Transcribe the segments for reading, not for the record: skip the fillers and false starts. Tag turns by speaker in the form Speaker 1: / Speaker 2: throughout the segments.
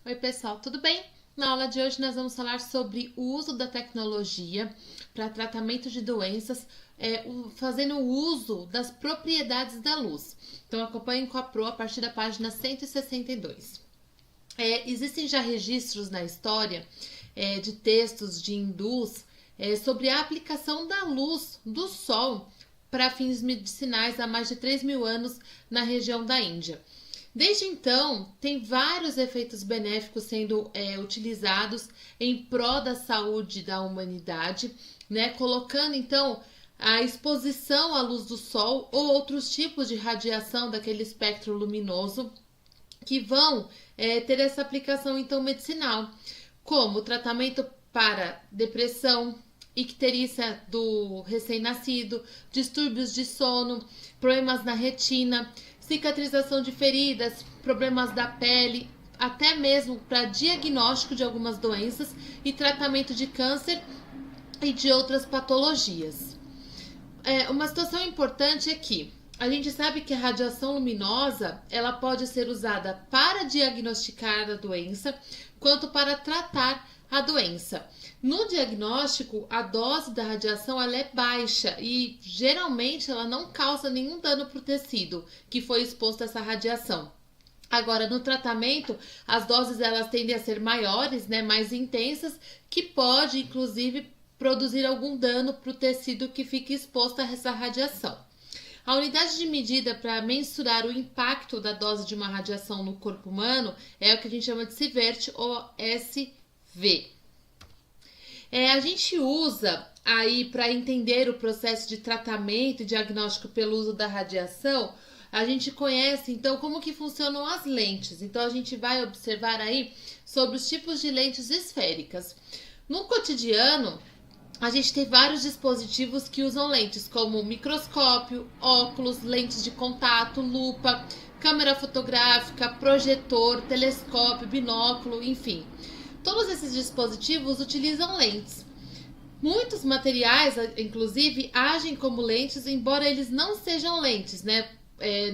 Speaker 1: Oi, pessoal, tudo bem? Na aula de hoje nós vamos falar sobre o uso da tecnologia para tratamento de doenças, fazendo uso das propriedades da luz. Então acompanhem com a Pro a partir da página 162. Existem já registros na história de textos de hindus sobre a aplicação da luz do sol para fins medicinais há mais de 3.000 anos na região da Índia. Desde então, tem vários efeitos benéficos sendo utilizados em prol da saúde da humanidade, né? Colocando então a exposição à luz do sol ou outros tipos de radiação daquele espectro luminoso que vão ter essa aplicação então medicinal, como tratamento para depressão, icterícia do recém-nascido, distúrbios de sono, problemas na retina, cicatrização de feridas, problemas da pele, até mesmo para diagnóstico de algumas doenças e tratamento de câncer e de outras patologias. Uma situação importante é que a gente sabe que a radiação luminosa ela pode ser usada para diagnosticar a doença, quanto para tratar a doença. No diagnóstico, a dose da radiação ela é baixa e geralmente ela não causa nenhum dano para o tecido que foi exposto a essa radiação. Agora, no tratamento, as doses elas tendem a ser maiores, né, mais intensas, que pode inclusive produzir algum dano para o tecido que fica exposto a essa radiação. A unidade de medida para mensurar o impacto da dose de uma radiação no corpo humano é o que a gente chama de sievert ou SV. A gente usa aí para entender o processo de tratamento e diagnóstico pelo uso da radiação, a gente conhece então como que funcionam as lentes. Então a gente vai observar aí sobre os tipos de lentes esféricas. No cotidiano, a gente tem vários dispositivos que usam lentes, como microscópio, óculos, lentes de contato, lupa, câmera fotográfica, projetor, telescópio, binóculo, enfim. Todos esses dispositivos utilizam lentes. Muitos materiais, inclusive, agem como lentes, embora eles não sejam lentes, né?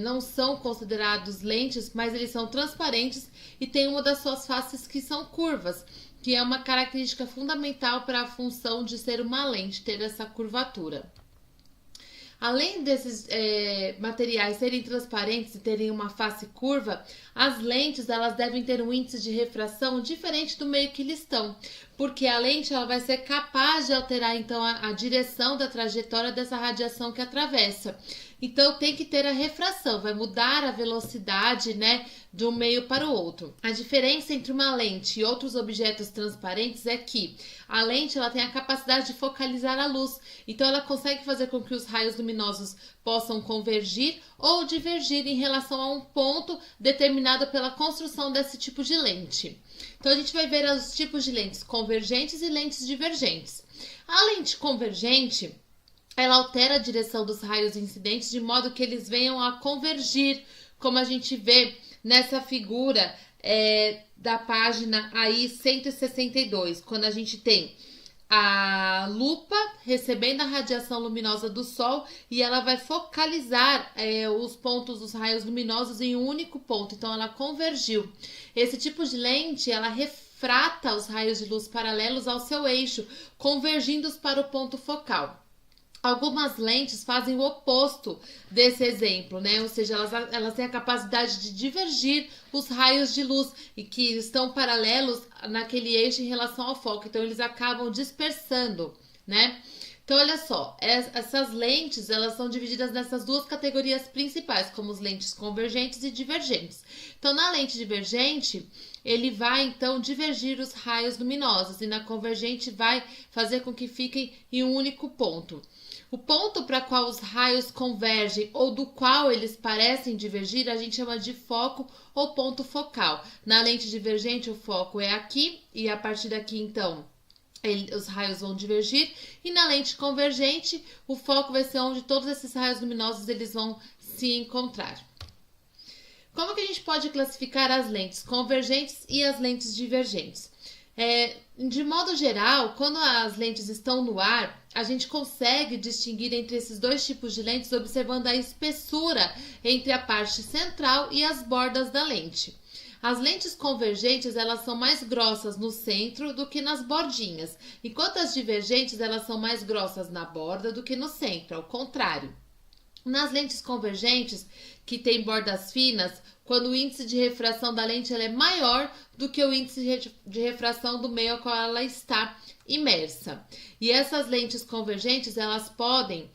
Speaker 1: Não são considerados lentes, mas eles são transparentes e têm uma das suas faces que são curvas, que é uma característica fundamental para a função de ser uma lente, ter essa curvatura. Além desses materiais serem transparentes e terem uma face curva, as lentes elas devem ter um índice de refração diferente do meio que eles estão, porque a lente ela vai ser capaz de alterar então a direção da trajetória dessa radiação que atravessa. Então tem que ter a refração, vai mudar a velocidade, né, de um meio para o outro. A diferença entre uma lente e outros objetos transparentes é que a lente ela tem a capacidade de focalizar a luz, então ela consegue fazer com que os raios luminosos possam convergir ou divergir em relação a um ponto determinado pela construção desse tipo de lente. Então a gente vai ver os tipos de lentes convergentes e lentes divergentes. A lente convergente ela altera a direção dos raios incidentes de modo que eles venham a convergir, como a gente vê nessa figura da página aí 162, quando a gente tem a lupa recebendo a radiação luminosa do sol e ela vai focalizar os pontos dos raios luminosos em um único ponto, então ela convergiu. Esse tipo de lente, ela refrata os raios de luz paralelos ao seu eixo, convergindo-os para o ponto focal. Algumas lentes fazem o oposto desse exemplo, né? Ou seja, elas têm a capacidade de divergir os raios de luz e que estão paralelos naquele eixo em relação ao foco. Então, eles acabam dispersando, né? Então, olha só, essas lentes, elas são divididas nessas duas categorias principais, como as lentes convergentes e divergentes. Então, na lente divergente, ele vai, então, divergir os raios luminosos e na convergente vai fazer com que fiquem em um único ponto. O ponto para qual os raios convergem ou do qual eles parecem divergir, a gente chama de foco ou ponto focal. Na lente divergente, o foco é aqui e a partir daqui, então, os raios vão divergir. E na lente convergente, o foco vai ser onde todos esses raios luminosos eles vão se encontrar. Como que a gente pode classificar as lentes convergentes e as lentes divergentes? De modo geral, quando as lentes estão no ar, a gente consegue distinguir entre esses dois tipos de lentes observando a espessura entre a parte central e as bordas da lente. As lentes convergentes, elas são mais grossas no centro do que nas bordinhas, enquanto as divergentes, elas são mais grossas na borda do que no centro, ao contrário. Nas lentes convergentes, que tem bordas finas, quando o índice de refração da lente ela é maior do que o índice de refração do meio ao qual ela está imersa. E essas lentes convergentes, elas podem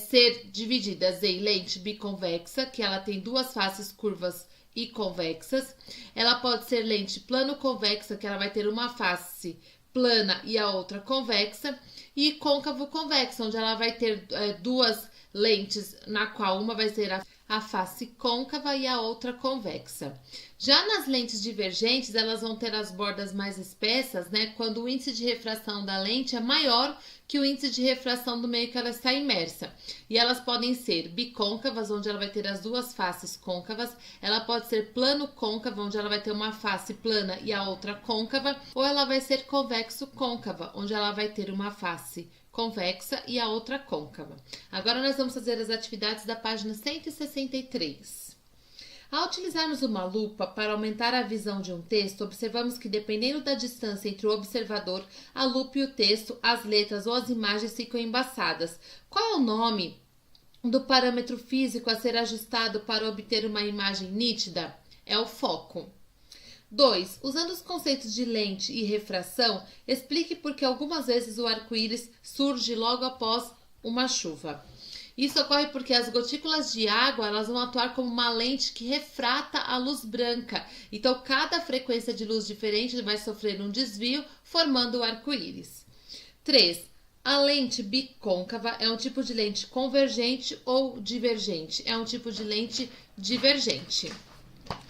Speaker 1: ser divididas em lente biconvexa, que ela tem duas faces curvas e convexas. Ela pode ser lente plano-convexa, que ela vai ter uma face plana e a outra convexa. E côncavo-convexa, onde ela vai ter duas lentes, na qual uma vai ser a face côncava e a outra convexa. Já nas lentes divergentes, elas vão ter as bordas mais espessas, né? Quando o índice de refração da lente é maior que o índice de refração do meio que ela está imersa. E elas podem ser bicôncavas, onde ela vai ter as duas faces côncavas. Ela pode ser plano-côncava, onde ela vai ter uma face plana e a outra côncava. Ou ela vai ser convexo-côncava, onde ela vai ter uma face convexa e a outra côncava. Agora nós vamos fazer as atividades da página 163. Ao utilizarmos uma lupa para aumentar a visão de um texto, observamos que, dependendo da distância entre o observador, a lupa e o texto, as letras ou as imagens ficam embaçadas. Qual é o nome do parâmetro físico a ser ajustado para obter uma imagem nítida? É o foco. 2. Usando os conceitos de lente e refração, explique por que algumas vezes o arco-íris surge logo após uma chuva. Isso ocorre porque as gotículas de água elas vão atuar como uma lente que refrata a luz branca. Então, cada frequência de luz diferente vai sofrer um desvio, formando o arco-íris. 3. A lente bicôncava é um tipo de lente convergente ou divergente. É um tipo de lente divergente.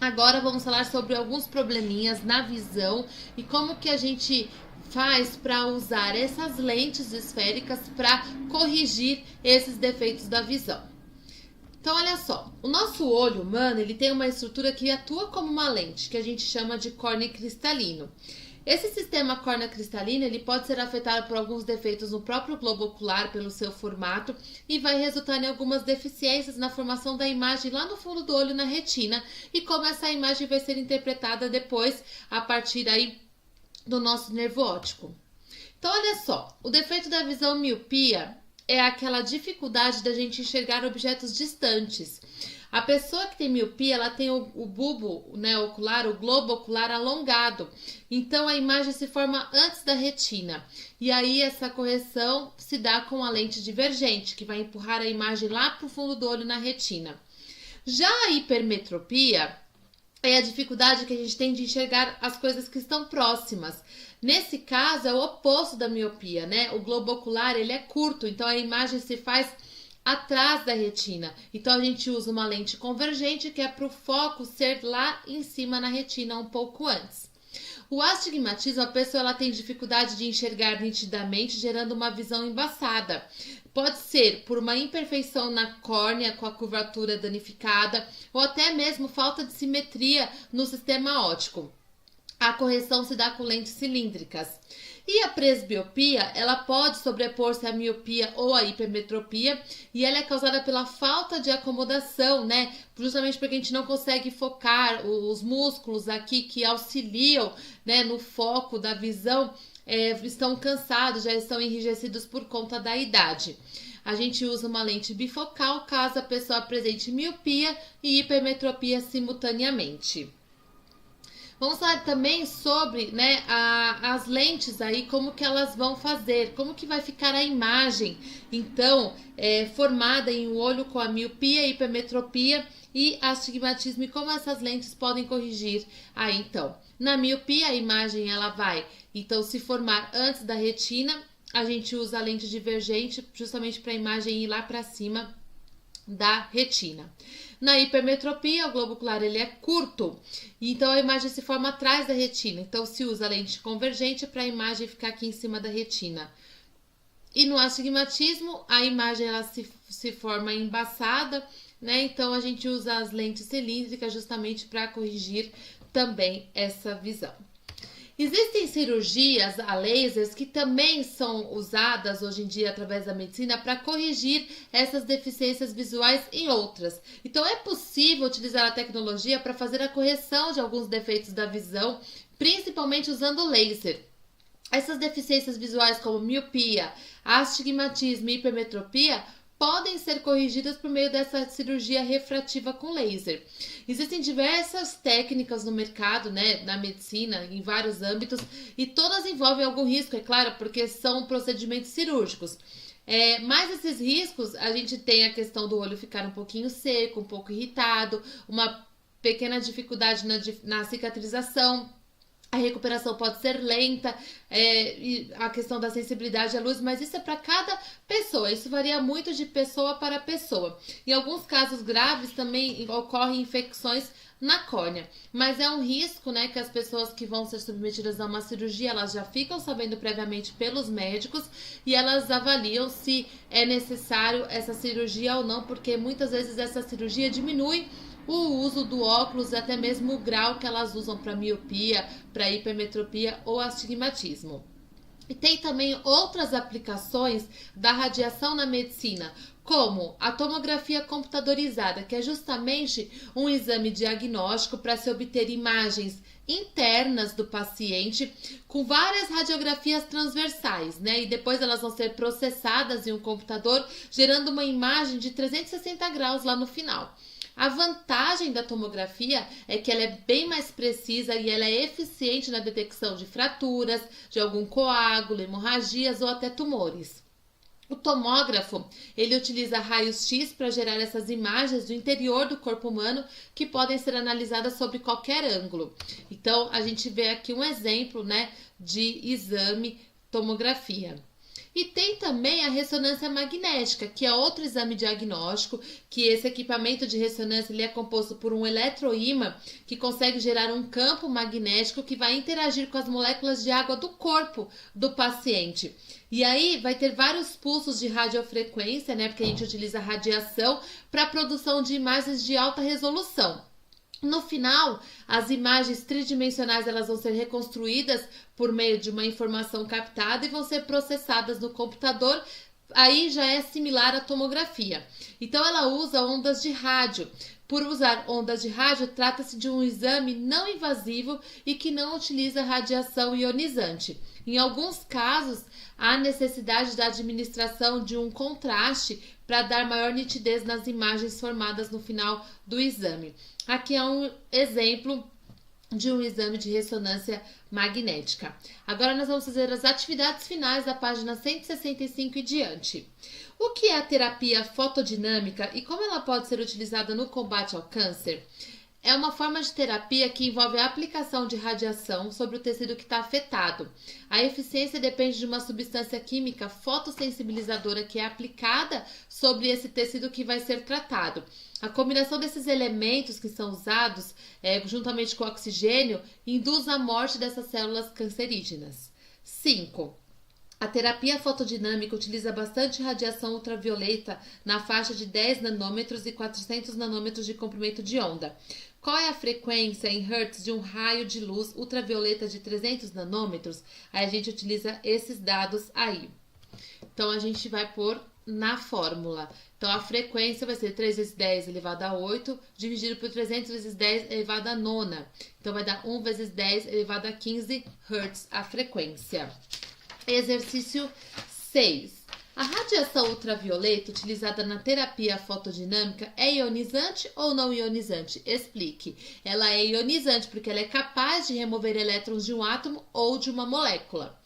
Speaker 1: Agora vamos falar sobre alguns probleminhas na visão e como que a gente faz para usar essas lentes esféricas para corrigir esses defeitos da visão. Então, olha só, o nosso olho humano ele tem uma estrutura que atua como uma lente, que a gente chama de córnea cristalino. Esse sistema córnea cristalina ele pode ser afetado por alguns defeitos no próprio globo ocular pelo seu formato e vai resultar em algumas deficiências na formação da imagem lá no fundo do olho, na retina, e como essa imagem vai ser interpretada depois a partir aí do nosso nervo óptico. Então, olha só, o defeito da visão miopia é aquela dificuldade da gente enxergar objetos distantes. A pessoa que tem miopia, ela tem o bulbo, né, ocular, o globo ocular alongado. Então, a imagem se forma antes da retina. E aí, essa correção se dá com a lente divergente, que vai empurrar a imagem lá para o fundo do olho, na retina. Já a hipermetropia é a dificuldade que a gente tem de enxergar as coisas que estão próximas. Nesse caso, é o oposto da miopia, né? O globo ocular, ele é curto, então a imagem se faz atrás da retina. Então, a gente usa uma lente convergente, que é para o foco ser lá em cima na retina, um pouco antes. O astigmatismo, a pessoa ela tem dificuldade de enxergar nitidamente, gerando uma visão embaçada. Pode ser por uma imperfeição na córnea, com a curvatura danificada, ou até mesmo falta de simetria no sistema óptico. A correção se dá com lentes cilíndricas. E a presbiopia, ela pode sobrepor-se à miopia ou à hipermetropia, e ela é causada pela falta de acomodação, né? Justamente porque a gente não consegue focar os músculos aqui que auxiliam, né, no foco da visão, estão cansados, já estão enrijecidos por conta da idade. A gente usa uma lente bifocal caso a pessoa apresente miopia e hipermetropia simultaneamente. Vamos falar também sobre, né, as lentes aí, como que elas vão fazer, como que vai ficar a imagem, então, formada em um olho com a miopia, hipermetropia e astigmatismo, e como essas lentes podem corrigir aí, então. Na miopia, a imagem, ela vai, então, se formar antes da retina, a gente usa a lente divergente justamente para a imagem ir lá para cima da retina. Na hipermetropia, o globo ocular ele é curto, então a imagem se forma atrás da retina. Então se usa a lente convergente para a imagem ficar aqui em cima da retina. E no astigmatismo, a imagem ela se forma embaçada, né? Então a gente usa as lentes cilíndricas justamente para corrigir também essa visão. Existem cirurgias a lasers que também são usadas hoje em dia através da medicina para corrigir essas deficiências visuais em outras. Então é possível utilizar a tecnologia para fazer a correção de alguns defeitos da visão, principalmente usando laser. Essas deficiências visuais como miopia, astigmatismo e hipermetropia podem ser corrigidas por meio dessa cirurgia refrativa com laser. Existem diversas técnicas no mercado, na medicina, em vários âmbitos, e todas envolvem algum risco, é claro, porque são procedimentos cirúrgicos. Mas esses riscos, a gente tem a questão do olho ficar um pouquinho seco, um pouco irritado, uma pequena dificuldade na cicatrização. A recuperação pode ser lenta, e a questão da sensibilidade à luz, mas isso é para cada pessoa, isso varia muito de pessoa para pessoa. Em alguns casos graves também ocorrem infecções na córnea, mas é um risco, que as pessoas que vão ser submetidas a uma cirurgia, elas já ficam sabendo previamente pelos médicos e elas avaliam se é necessário essa cirurgia ou não, porque muitas vezes essa cirurgia diminui o uso do óculos e até mesmo o grau que elas usam para miopia, para hipermetropia ou astigmatismo. E tem também outras aplicações da radiação na medicina, como a tomografia computadorizada, que é justamente um exame diagnóstico para se obter imagens internas do paciente com várias radiografias transversais, E depois elas vão ser processadas em um computador, gerando uma imagem de 360 graus lá no final. A vantagem da tomografia é que ela é bem mais precisa e ela é eficiente na detecção de fraturas, de algum coágulo, hemorragias ou até tumores. O tomógrafo, ele utiliza raios-x para gerar essas imagens do interior do corpo humano que podem ser analisadas sob qualquer ângulo. Então, a gente vê aqui um exemplo, de exame tomografia. E tem também a ressonância magnética, que é outro exame diagnóstico, que esse equipamento de ressonância ele é composto por um eletroímã que consegue gerar um campo magnético que vai interagir com as moléculas de água do corpo do paciente. E aí vai ter vários pulsos de radiofrequência, porque a gente utiliza radiação para a produção de imagens de alta resolução. No final, as imagens tridimensionais elas vão ser reconstruídas por meio de uma informação captada e vão ser processadas no computador. Aí já é similar à tomografia. Então, ela usa ondas de rádio. Por usar ondas de rádio, trata-se de um exame não invasivo e que não utiliza radiação ionizante. Em alguns casos, há necessidade da administração de um contraste para dar maior nitidez nas imagens formadas no final do exame. Aqui é um exemplo de um exame de ressonância magnética. Agora nós vamos fazer as atividades finais da página 165 e diante. O que é a terapia fotodinâmica e como ela pode ser utilizada no combate ao câncer? É uma forma de terapia que envolve a aplicação de radiação sobre o tecido que está afetado. A eficiência depende de uma substância química fotossensibilizadora que é aplicada sobre esse tecido que vai ser tratado. A combinação desses elementos que são usados, juntamente com o oxigênio, induz a morte dessas células cancerígenas. 5. A terapia fotodinâmica utiliza bastante radiação ultravioleta na faixa de 10 nanômetros e 400 nanômetros de comprimento de onda. Qual é a frequência em hertz de um raio de luz ultravioleta de 300 nanômetros? Aí a gente utiliza esses dados aí. Então, a gente vai pôr na fórmula. Então, a frequência vai ser 3 vezes 10 elevado a 8, dividido por 300 vezes 10 elevado a 9. Então, vai dar 1 vezes 10 elevado a 15 hertz a frequência. Exercício 6. A radiação ultravioleta utilizada na terapia fotodinâmica é ionizante ou não ionizante? Explique. Ela é ionizante porque ela é capaz de remover elétrons de um átomo ou de uma molécula.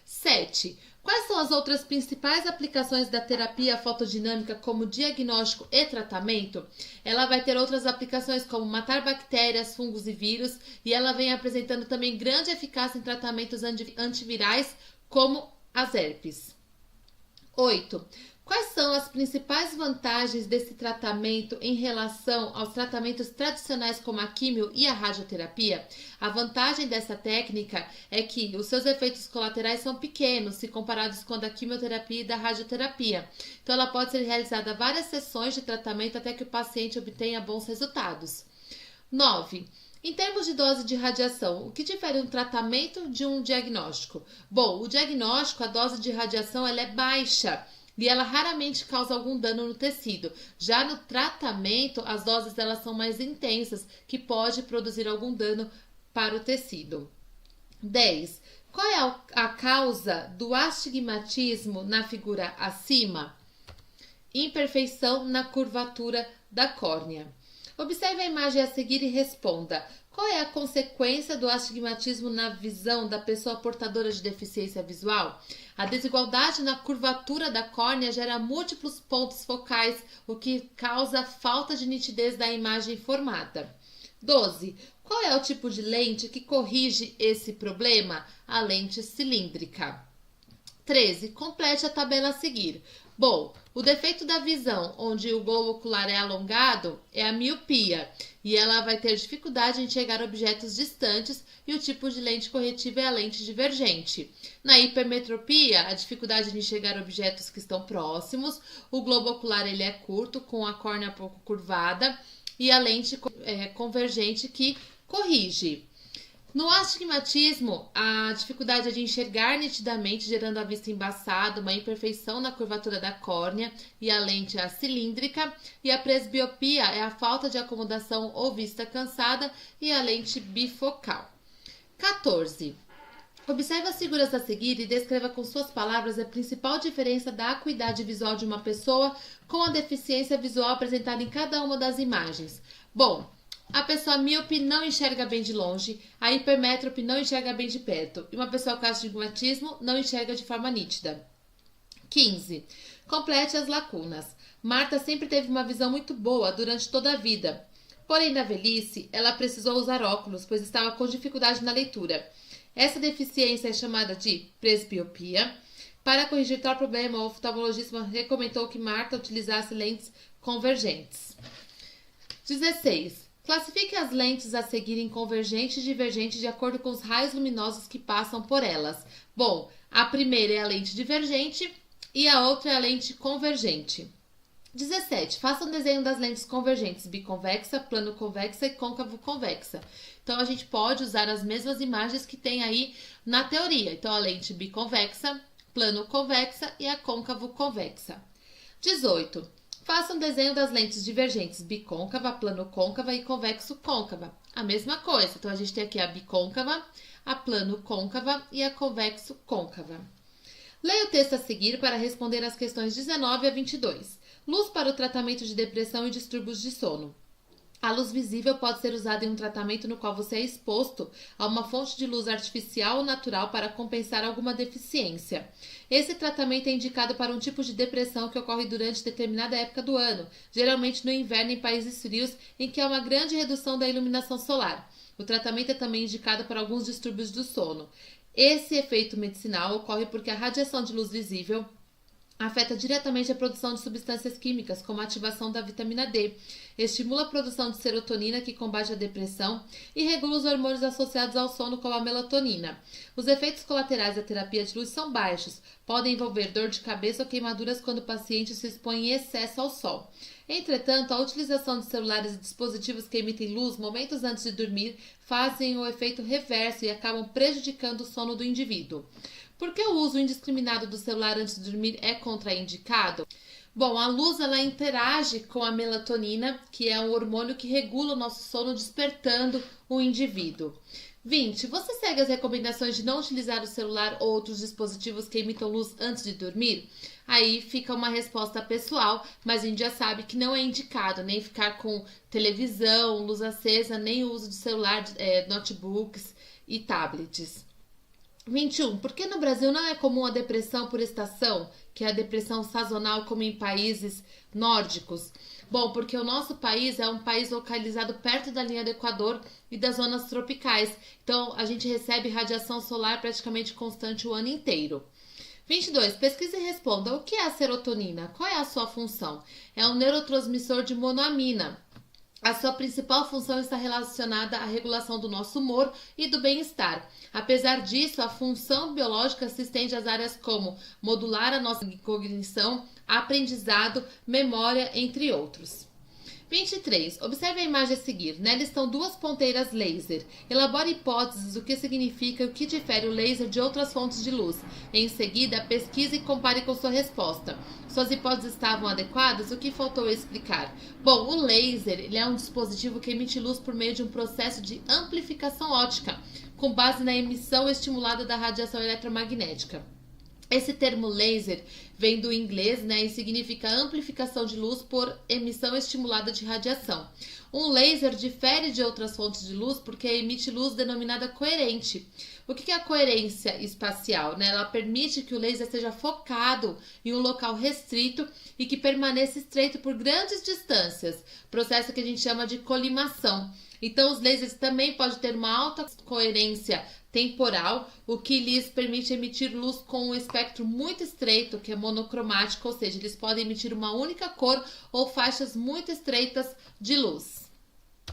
Speaker 1: 7. Quais são as outras principais aplicações da terapia fotodinâmica como diagnóstico e tratamento? Ela vai ter outras aplicações como matar bactérias, fungos e vírus, e ela vem apresentando também grande eficácia em tratamentos antivirais como as herpes. 8. Quais são as principais vantagens desse tratamento em relação aos tratamentos tradicionais como a quimio e a radioterapia? A vantagem dessa técnica é que os seus efeitos colaterais são pequenos se comparados com a da quimioterapia e da radioterapia. Então, ela pode ser realizada várias sessões de tratamento até que o paciente obtenha bons resultados. 9. Em termos de dose de radiação, o que difere um tratamento de um diagnóstico? Bom, o diagnóstico, a dose de radiação, ela é baixa e ela raramente causa algum dano no tecido. Já no tratamento, as doses elas são mais intensas, que pode produzir algum dano para o tecido. 10. Qual é a causa do astigmatismo na figura acima? Imperfeição na curvatura da córnea. Observe a imagem a seguir e responda: qual é a consequência do astigmatismo na visão da pessoa portadora de deficiência visual? A desigualdade na curvatura da córnea gera múltiplos pontos focais, o que causa falta de nitidez da imagem formada. 12. Qual é o tipo de lente que corrige esse problema? A lente cilíndrica. 13. Complete a tabela a seguir. Bom, o defeito da visão, onde o globo ocular é alongado, é a miopia, e ela vai ter dificuldade em enxergar objetos distantes, e o tipo de lente corretiva é a lente divergente. Na hipermetropia, a dificuldade de enxergar objetos que estão próximos, o globo ocular ele é curto, com a córnea pouco curvada, e a lente convergente que corrige. No astigmatismo, a dificuldade é de enxergar nitidamente, gerando a vista embaçada, uma imperfeição na curvatura da córnea, e a lente é a cilíndrica, e a presbiopia é a falta de acomodação ou vista cansada, e a lente bifocal. 14. Observe as figuras a seguir e descreva com suas palavras a principal diferença da acuidade visual de uma pessoa com a deficiência visual apresentada em cada uma das imagens. Bom, a pessoa míope não enxerga bem de longe, a hipermétrope não enxerga bem de perto, e uma pessoa com astigmatismo não enxerga de forma nítida. 15. Complete as lacunas. Marta sempre teve uma visão muito boa durante toda a vida. Porém, na velhice, ela precisou usar óculos, pois estava com dificuldade na leitura. Essa deficiência é chamada de presbiopia. Para corrigir tal problema, o oftalmologista recomendou que Marta utilizasse lentes convergentes. 16. Classifique as lentes a seguir em convergente e divergente de acordo com os raios luminosos que passam por elas. Bom, a primeira é a lente divergente e a outra é a lente convergente. 17. Faça um desenho das lentes convergentes biconvexa, plano convexa e côncavo convexa. Então, a gente pode usar as mesmas imagens que tem aí na teoria. Então, a lente biconvexa, plano convexa e a côncavo convexa. 18. Faça um desenho das lentes divergentes bicôncava, plano côncava e convexo côncava. A mesma coisa. Então, a gente tem aqui a bicôncava, a plano côncava e a convexo côncava. Leia o texto a seguir para responder às questões 19 a 22. Luz para o tratamento de depressão e distúrbios de sono. A luz visível pode ser usada em um tratamento no qual você é exposto a uma fonte de luz artificial ou natural para compensar alguma deficiência. Esse tratamento é indicado para um tipo de depressão que ocorre durante determinada época do ano, geralmente no inverno em países frios em que há uma grande redução da iluminação solar. O tratamento é também indicado para alguns distúrbios do sono. Esse efeito medicinal ocorre porque a radiação de luz visível afeta diretamente a produção de substâncias químicas, como a ativação da vitamina D, estimula a produção de serotonina, que combate a depressão, e regula os hormônios associados ao sono, como a melatonina. Os efeitos colaterais da terapia de luz são baixos, podem envolver dor de cabeça ou queimaduras quando o paciente se expõe em excesso ao sol. Entretanto, a utilização de celulares e dispositivos que emitem luz momentos antes de dormir fazem o efeito reverso e acabam prejudicando o sono do indivíduo. Por que o uso indiscriminado do celular antes de dormir é contraindicado? Bom, a luz ela interage com a melatonina, que é um hormônio que regula o nosso sono, despertando o indivíduo. 20. Você segue as recomendações de não utilizar o celular ou outros dispositivos que emitam luz antes de dormir? Aí fica uma resposta pessoal, mas a gente já sabe que não é indicado nem ficar com televisão, luz acesa, nem o uso de celular, notebooks e tablets. 21. Por que no Brasil não é comum a depressão por estação, que é a depressão sazonal como em países nórdicos? Bom, porque o nosso país é um país localizado perto da linha do Equador e das zonas tropicais. Então, a gente recebe radiação solar praticamente constante o ano inteiro. 22. Pesquise e responda. O que é a serotonina? Qual é a sua função? É um neurotransmissor de monoamina. A sua principal função está relacionada à regulação do nosso humor e do bem-estar. Apesar disso, a função biológica se estende às áreas como modular a nossa cognição, aprendizado, memória, entre outros. 23. Observe a imagem a seguir. Nela estão duas ponteiras laser. Elabore hipóteses do que significa e o que difere o laser de outras fontes de luz. Em seguida, pesquise e compare com sua resposta. Suas hipóteses estavam adequadas? O que faltou explicar? Bom, o laser ele é um dispositivo que emite luz por meio de um processo de amplificação óptica, com base na emissão estimulada da radiação eletromagnética. Esse termo laser vem do inglês, né, e significa amplificação de luz por emissão estimulada de radiação. Um laser difere de outras fontes de luz porque emite luz denominada coerente. O que é a coerência espacial? Né? Ela permite que o laser seja focado em um local restrito e que permaneça estreito por grandes distâncias, processo que a gente chama de colimação. Então, os lasers também podem ter uma alta coerência temporal, o que lhes permite emitir luz com um espectro muito estreito, que é monocromático, ou seja, eles podem emitir uma única cor ou faixas muito estreitas de luz.